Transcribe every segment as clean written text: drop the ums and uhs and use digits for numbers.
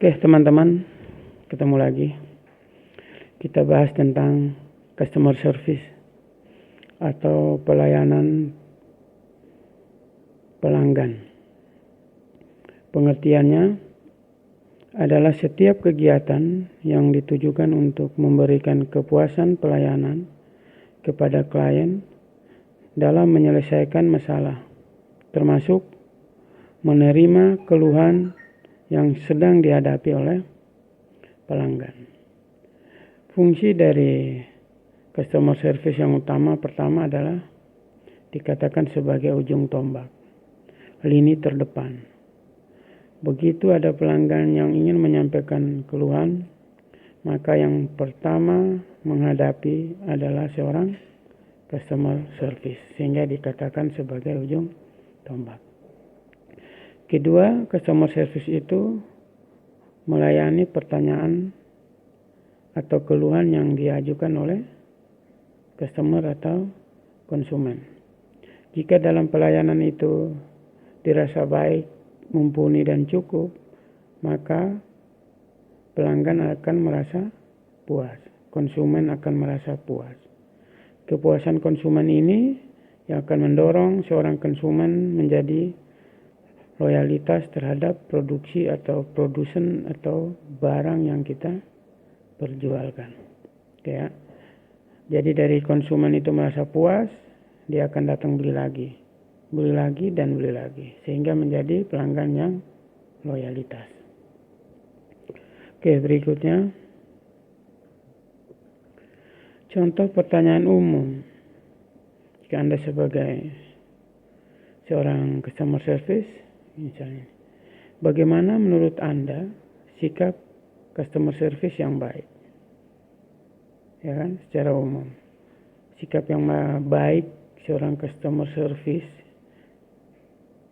Oke teman-teman, ketemu lagi. Kita bahas tentang customer service atau pelayanan pelanggan. Pengertiannya adalah setiap kegiatan yang ditujukan untuk memberikan kepuasan pelayanan kepada klien dalam menyelesaikan masalah, termasuk menerima keluhan yang sedang dihadapi oleh pelanggan. Fungsi dari customer service yang pertama adalah dikatakan sebagai ujung tombak, lini terdepan. Begitu ada pelanggan yang ingin menyampaikan keluhan, maka yang pertama menghadapi adalah seorang customer service, sehingga dikatakan sebagai ujung tombak. Kedua, customer service itu melayani pertanyaan atau keluhan yang diajukan oleh customer atau konsumen. Jika dalam pelayanan itu dirasa baik, mumpuni dan cukup, maka pelanggan akan merasa puas, konsumen akan merasa puas. Kepuasan konsumen ini yang akan mendorong seorang konsumen menjadi loyalitas terhadap produksi atau produsen atau barang yang kita perjualkan. Ya. Jadi dari konsumen itu merasa puas, dia akan datang beli lagi dan beli lagi, sehingga menjadi pelanggan yang loyalitas. Oke, berikutnya contoh pertanyaan umum. Jika Anda sebagai seorang customer service, misalnya, bagaimana menurut Anda sikap customer service yang baik? Ya kan, secara umum. Sikap yang baik seorang customer service,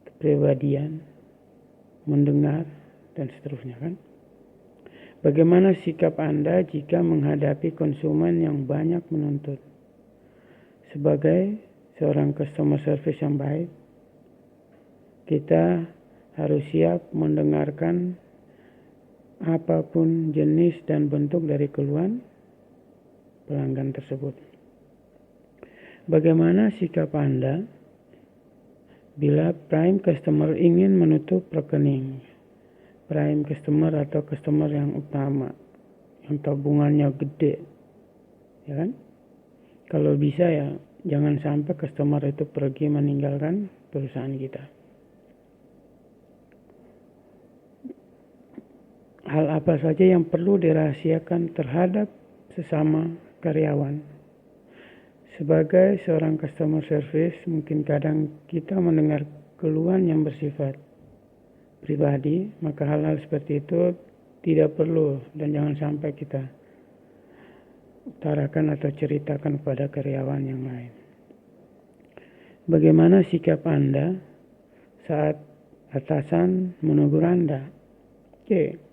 kepribadian, mendengar, dan seterusnya kan. Bagaimana sikap Anda jika menghadapi konsumen yang banyak menuntut? Sebagai seorang customer service yang baik, kita harus siap mendengarkan apapun jenis dan bentuk dari keluhan pelanggan tersebut. Bagaimana sikap Anda bila prime customer ingin menutup rekening? Prime customer atau customer yang utama, yang tabungannya gede, ya kan? Kalau bisa ya jangan sampai customer itu pergi meninggalkan perusahaan kita. Hal apa saja yang perlu dirahasiakan terhadap sesama karyawan? Sebagai seorang customer service, mungkin kadang kita mendengar keluhan yang bersifat pribadi, maka hal-hal seperti itu tidak perlu dan jangan sampai kita utarakan atau ceritakan kepada karyawan yang lain. Bagaimana sikap Anda saat atasan menegur Anda? Oke.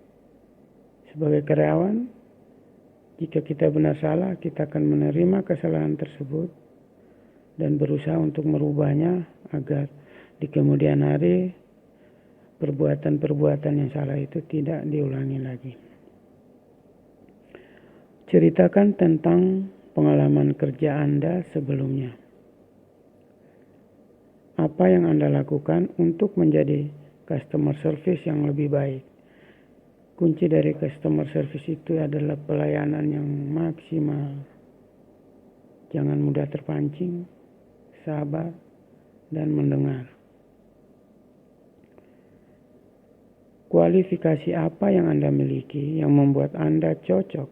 Sebagai karyawan, jika kita benar salah, kita akan menerima kesalahan tersebut dan berusaha untuk merubahnya agar di kemudian hari perbuatan-perbuatan yang salah itu tidak diulangi lagi. Ceritakan tentang pengalaman kerja Anda sebelumnya. Apa yang Anda lakukan untuk menjadi customer service yang lebih baik? Kunci dari customer service itu adalah pelayanan yang maksimal. Jangan mudah terpancing, sabar, dan mendengar. Kualifikasi apa yang Anda miliki yang membuat Anda cocok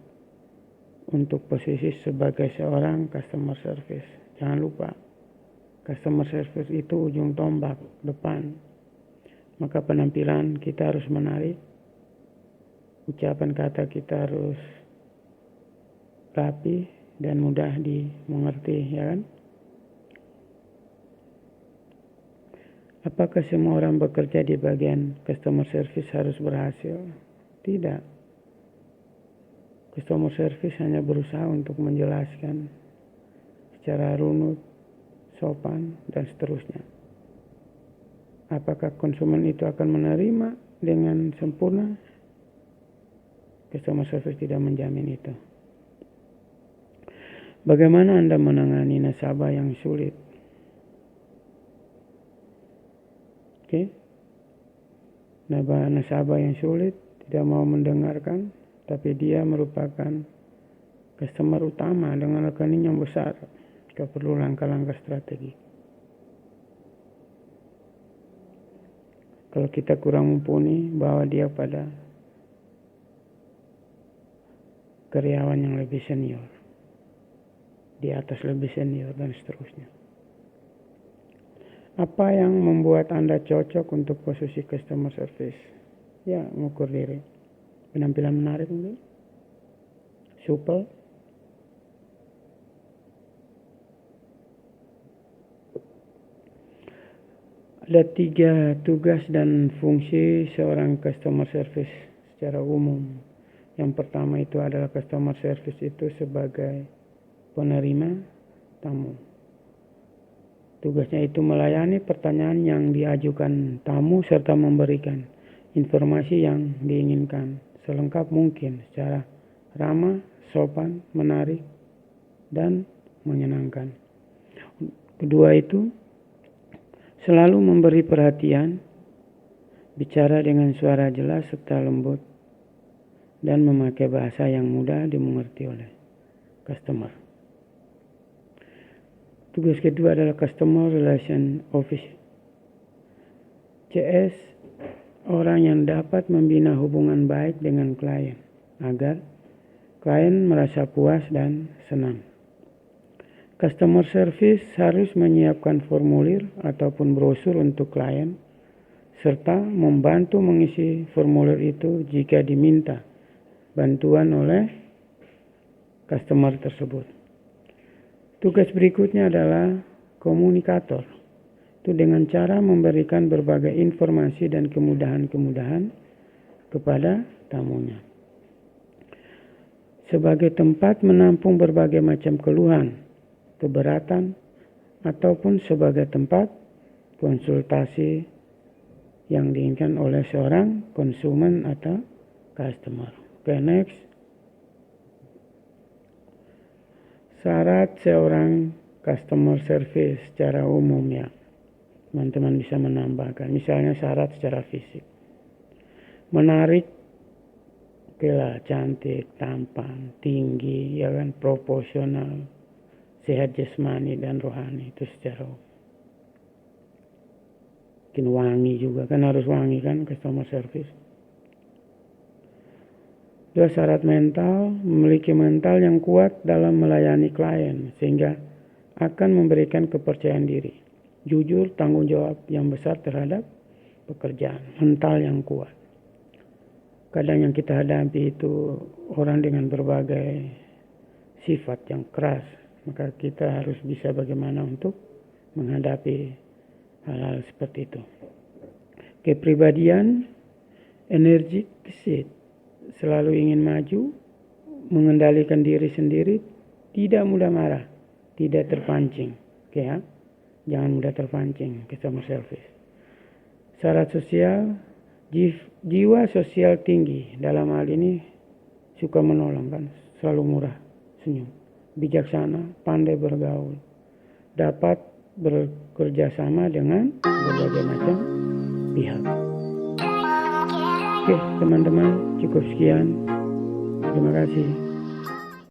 untuk posisi sebagai seorang customer service? Jangan lupa, customer service itu ujung tombak depan. Maka penampilan kita harus menarik. Ucapan kata kita harus rapi dan mudah dimengerti, ya kan? Apakah semua orang bekerja di bagian customer service harus berhasil? Tidak. Customer service hanya berusaha untuk menjelaskan secara runut, sopan, dan seterusnya. Apakah konsumen itu akan menerima dengan sempurna? Customer service tidak menjamin itu. Bagaimana Anda menangani nasabah yang sulit? Oke. Nasabah yang sulit tidak mau mendengarkan, tapi dia merupakan customer utama dengan rekening yang besar. Kita perlu langkah-langkah strategi. Kalau kita kurang mumpuni, bawa dia pada karyawan yang lebih senior, di atas lebih senior, dan seterusnya. Apa yang membuat Anda cocok untuk posisi customer service? Ya, mengukur diri. Penampilan menarik mungkin? Supel? Ada 3 tugas dan fungsi seorang customer service secara umum. Yang pertama itu adalah customer service itu sebagai penerima tamu. Tugasnya itu melayani pertanyaan yang diajukan tamu serta memberikan informasi yang diinginkan selengkap mungkin secara ramah, sopan, menarik, dan menyenangkan. Kedua itu selalu memberi perhatian, bicara dengan suara jelas serta lembut, dan memakai bahasa yang mudah dimengerti oleh customer. Tugas kedua adalah Customer Relation Officer. CS, orang yang dapat membina hubungan baik dengan klien agar klien merasa puas dan senang. Customer Service harus menyiapkan formulir ataupun brosur untuk klien serta membantu mengisi formulir itu jika diminta bantuan oleh customer tersebut. Tugas berikutnya adalah komunikator. Itu dengan cara memberikan berbagai informasi dan kemudahan-kemudahan kepada tamunya. Sebagai tempat menampung berbagai macam keluhan, keberatan, ataupun sebagai tempat konsultasi yang diinginkan oleh seorang konsumen atau customer. Oke, next. Syarat seorang customer service secara umum ya. Teman-teman bisa menambahkan. Misalnya syarat secara fisik. Menarik, cantik, tampan, tinggi, ya kan, proporsional, sehat jasmani dan rohani, itu secara umum. Mungkin wangi juga, kan harus wangi kan customer service. Dua, syarat mental, memiliki mental yang kuat dalam melayani klien sehingga akan memberikan kepercayaan diri, jujur, tanggung jawab yang besar terhadap pekerjaan, mental yang kuat. Kadang yang kita hadapi itu orang dengan berbagai sifat yang keras, maka kita harus bisa bagaimana untuk menghadapi hal-hal seperti itu. Kepribadian, energik, selalu ingin maju, mengendalikan diri sendiri, tidak mudah marah, tidak terpancing. Oke ya, jangan mudah terpancing customer service. Syarat sosial, jiwa sosial tinggi, dalam hal ini suka menolong kan, selalu murah senyum, bijaksana, pandai bergaul, dapat bekerja sama dengan berbagai macam pihak. Oke teman-teman, cukup sekian. Terima kasih.